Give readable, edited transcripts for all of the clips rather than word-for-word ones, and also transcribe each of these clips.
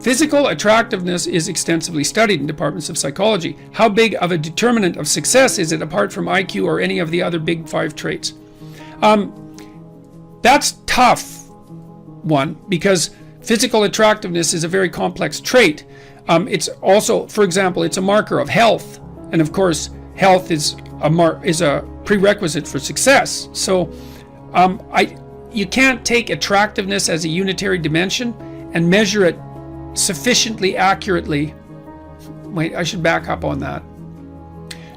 Physical attractiveness is extensively studied in departments of psychology. How big of a determinant of success is it apart from IQ or any of the other big 5 traits? That's tough one, because physical attractiveness is a very complex trait. It's also, for example, it's a marker of health, and of course health is a prerequisite for success. So you can't take attractiveness as a unitary dimension and measure it sufficiently accurately. Wait, I should back up on that.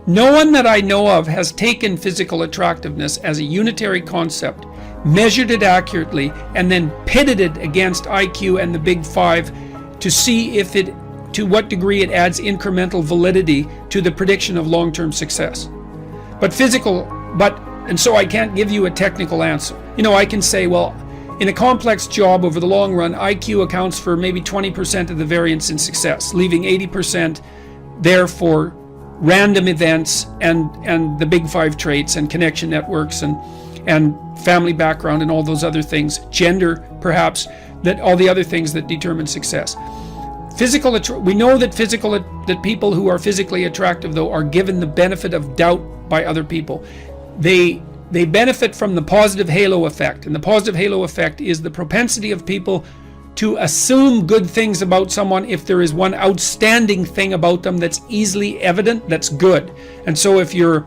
No one that I know of has taken physical attractiveness as a unitary concept, measured it accurately, and then pitted it against IQ and the big 5 to see to what degree it adds incremental validity to the prediction of long-term success. And so I can't give you a technical answer. I can say, well, in a complex job over the long run, IQ accounts for maybe 20% of the variance in success, leaving 80% there for random events and the big 5 traits and connection networks and family background and all those other things, gender perhaps, that all the other things that determine success. We know that people who are physically attractive, though, are given the benefit of doubt by other people. They benefit from the positive halo effect, and the positive halo effect is the propensity of people to assume good things about someone if there is one outstanding thing about them that's easily evident, that's good. And so if you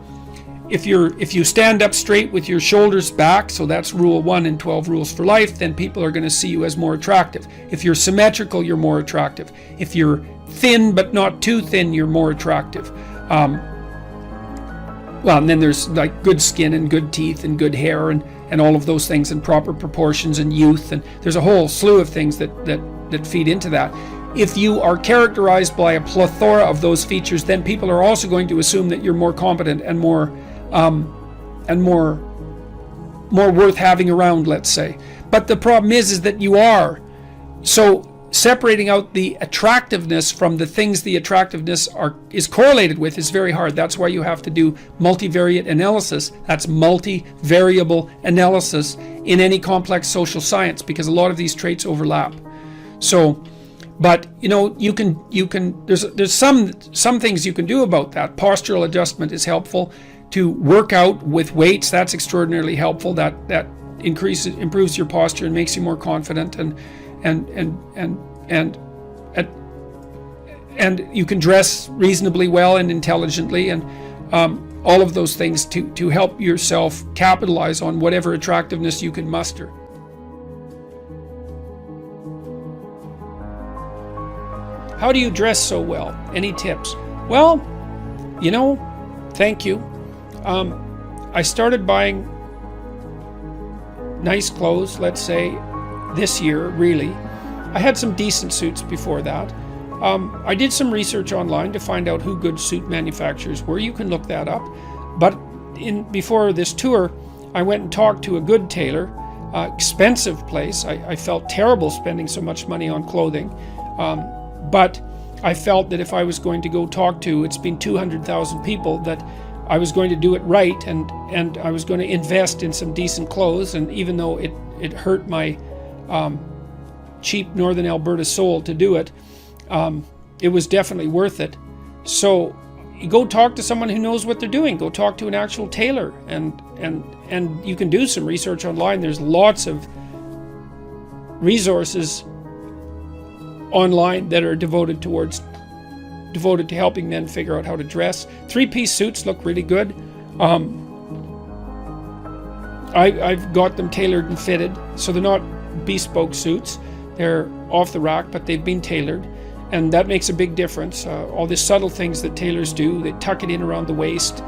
stand up straight with your shoulders back, so that's rule 1 in 12 rules for life, then people are going to see you as more attractive. If you're symmetrical, you're more attractive. If you're thin but not too thin, you're more attractive. And then there's like good skin and good teeth and good hair and all of those things, and proper proportions and youth, and there's a whole slew of things that feed into that. If you are characterized by a plethora of those features, then people are also going to assume that you're more competent and more worth having around, let's say. But the problem is that you are. So separating out the attractiveness from the things the attractiveness is correlated with is very hard. That's why you have to do multivariate analysis. That's multivariable analysis in any complex social science, because a lot of these traits overlap. So, but you can there's some things you can do about that. Postural adjustment is helpful. To work out with weights, that's extraordinarily helpful. That improves your posture and makes you more confident, and you can dress reasonably well and intelligently, and all of those things to help yourself capitalize on whatever attractiveness you can muster. How do you dress so well? Any tips? Well, thank you. I started buying nice clothes, let's say, this year, really. I had some decent suits before that. I did some research online to find out who good suit manufacturers were. You can look that up. But before this tour, I went and talked to a good tailor, expensive place. I felt terrible spending so much money on clothing. But I felt that if I was going to go talk to, it's been 200,000 people, that I was going to do it right, and I was going to invest in some decent clothes. And even though it hurt my cheap Northern Alberta soul to do it, it was definitely worth it. So you go talk to someone who knows what they're doing. Go talk to an actual tailor, and you can do some research online. There's lots of resources online that are devoted to helping men figure out how to dress. 3-piece suits look really good. I've got them tailored and fitted, so they're not bespoke suits. They're off the rack, but they've been tailored, and that makes a big difference. All the subtle things that tailors do, they tuck it in around the waist,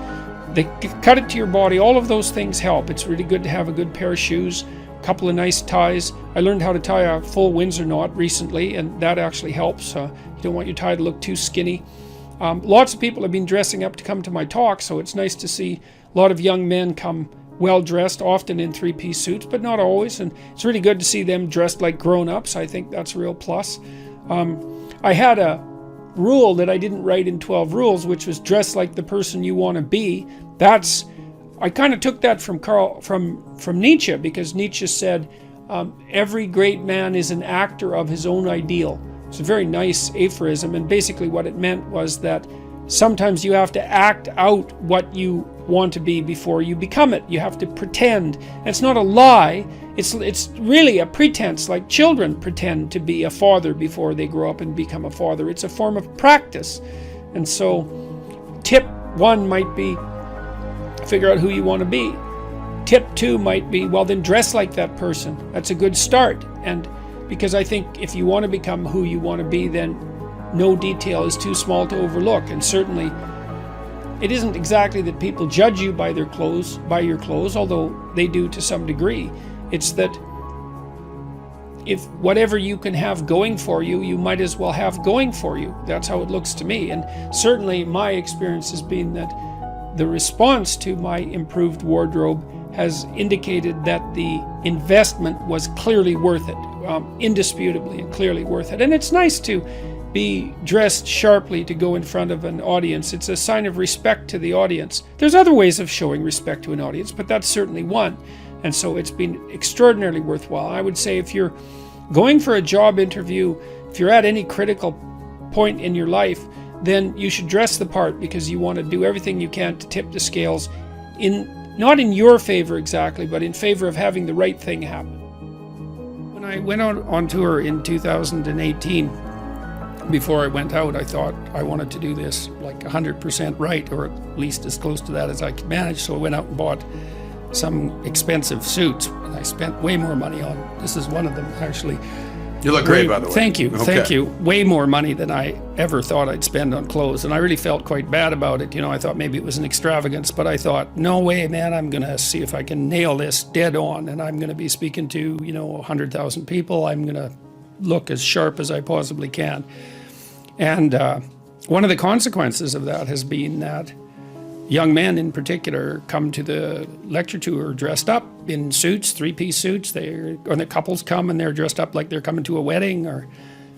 they cut it to your body, all of those things help. It's really good to have a good pair of shoes, a couple of nice ties. I learned how to tie a full Windsor knot recently, and that actually helps. You don't want your tie to look too skinny. Lots of people have been dressing up to come to my talk, so it's nice to see a lot of young men come well dressed, often in 3-piece suits, but not always, and it's really good to see them dressed like grown-ups. I think that's a real plus. I had a rule that I didn't write in 12 rules, which was dress like the person you want to be. I kind of took that from Nietzsche, because Nietzsche said every great man is an actor of his own ideal. It's a very nice aphorism, and basically what it meant was that sometimes you have to act out what you want to be before you become it. You have to pretend. And it's not a lie. It's really a pretense, like children pretend to be a father before they grow up and become a father. It's a form of practice. And so tip 1 might be figure out who you want to be. Tip 2 might be, well, then dress like that person. That's a good start. And because I think if you want to become who you want to be, then no detail is too small to overlook. And certainly it isn't exactly that people judge you by your clothes, although they do to some degree. It's that if whatever you can have going for you, you might as well have going for you. That's how it looks to me. And certainly my experience has been that the response to my improved wardrobe has indicated that the investment was clearly worth it, indisputably and clearly worth it. And it's nice to be dressed sharply to go in front of an audience. It's a sign of respect to the audience. There's other ways of showing respect to an audience, but that's certainly one. And so it's been extraordinarily worthwhile. I would say if you're going for a job interview, if you're at any critical point in your life, then you should dress the part, because you want to do everything you can to tip the scales not in your favor exactly, but in favor of having the right thing happen. When I went on tour in 2018, before I went out, I thought I wanted to do this like 100% right, or at least as close to that as I could manage. So I went out and bought some expensive suits, and I spent way more money on. This is one of them, actually. You look great, by the way. Thank you, Okay. thank you. Way more money than I ever thought I'd spend on clothes, and I really felt quite bad about it. I thought maybe it was an extravagance, but I thought, no way, man, I'm going to see if I can nail this dead on, and I'm going to be speaking to 100,000 people. I'm going to look as sharp as I possibly can. And one of the consequences of that has been that young men in particular come to the lecture tour dressed up in suits, 3-piece suits. Or the couples come and they're dressed up like they're coming to a wedding.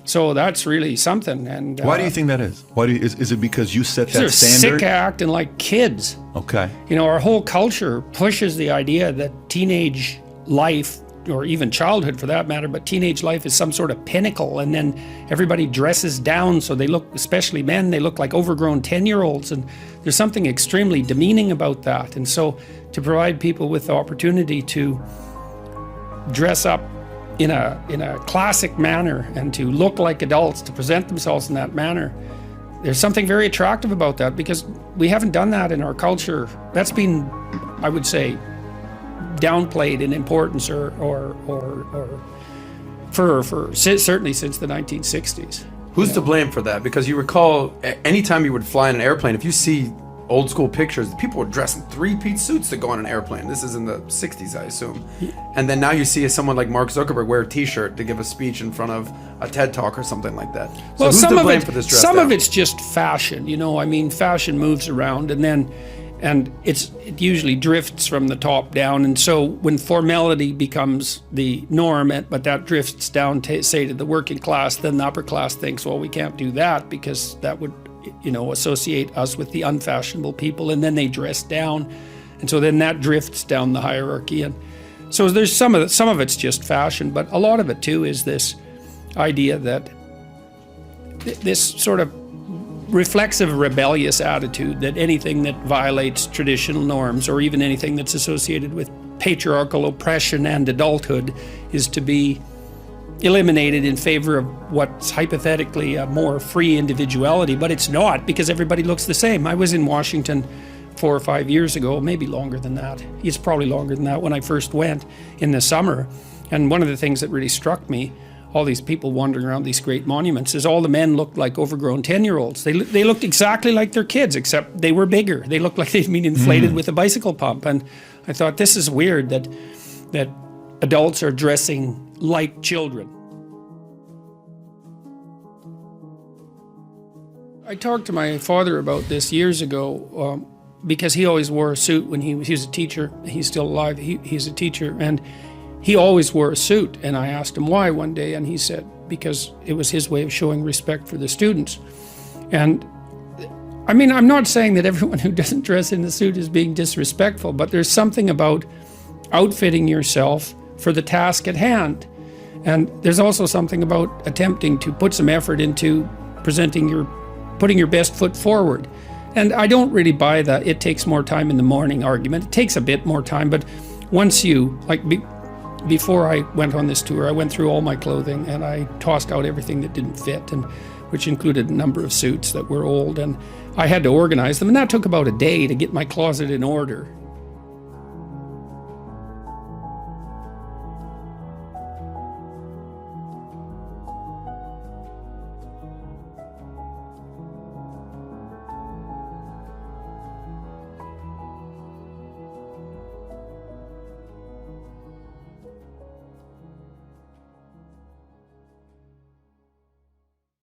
So that's really something. And why do you think that is? Is it because you set that they're standard? sick of acting like kids. Okay. Our whole culture pushes the idea that teenage life, or even childhood for that matter, but teenage life is some sort of pinnacle, and then everybody dresses down so they look, especially men, they look like overgrown 10-year-olds, and there's something extremely demeaning about that. And so to provide people with the opportunity to dress up in a classic manner and to look like adults, to present themselves in that manner, there's something very attractive about that, because we haven't done that in our culture. That's been, I would say, downplayed in importance or for certainly since the 1960s. Who's to blame for that? Because you recall, anytime you would fly in an airplane, if you see old school pictures, people would dress in 3-piece suits to go on an airplane. This is in the 60s, I assume. And then now you see someone like Mark Zuckerberg wear a t-shirt to give a speech in front of a TED Talk or something like that. So Well, who's some to blame of for this dress some down? of it's just fashion. Fashion moves around, and it usually drifts from the top down. And so when formality becomes the norm, but that drifts down, say, to the working class, then the upper class thinks, well, we can't do that because that would, associate us with the unfashionable people, and then they dress down. And so then that drifts down the hierarchy. And so there's some of it's just fashion, but a lot of it too is this idea that this sort of reflexive, rebellious attitude that anything that violates traditional norms, or even anything that's associated with patriarchal oppression and adulthood, is to be eliminated in favor of what's hypothetically a more free individuality. But it's not, because everybody looks the same. I was in Washington 4 or 5 years ago, maybe longer than that. It's probably longer than that, when I first went in the summer. And one of the things that really struck me, all these people wandering around these great monuments, is all the men looked like overgrown 10-year-olds. They looked exactly like their kids, except they were bigger. They looked like they'd been inflated with a bicycle pump. And I thought, this is weird that adults are dressing like children. I talked to my father about this years ago, because he always wore a suit when he was a teacher. He's still alive. He's a teacher, and he always wore a suit. And I asked him why one day, and he said because it was his way of showing respect for the students. And I mean, I'm not saying that everyone who doesn't dress in a suit is being disrespectful, but there's something about outfitting yourself for the task at hand. And there's also something about attempting to put some effort into putting your best foot forward. And I don't really buy the it takes more time in the morning argument. It takes a bit more time, but once you, before I went on this tour, I went through all my clothing and I tossed out everything that didn't fit, and which included a number of suits that were old, and I had to organize them, and that took about a day to get my closet in order.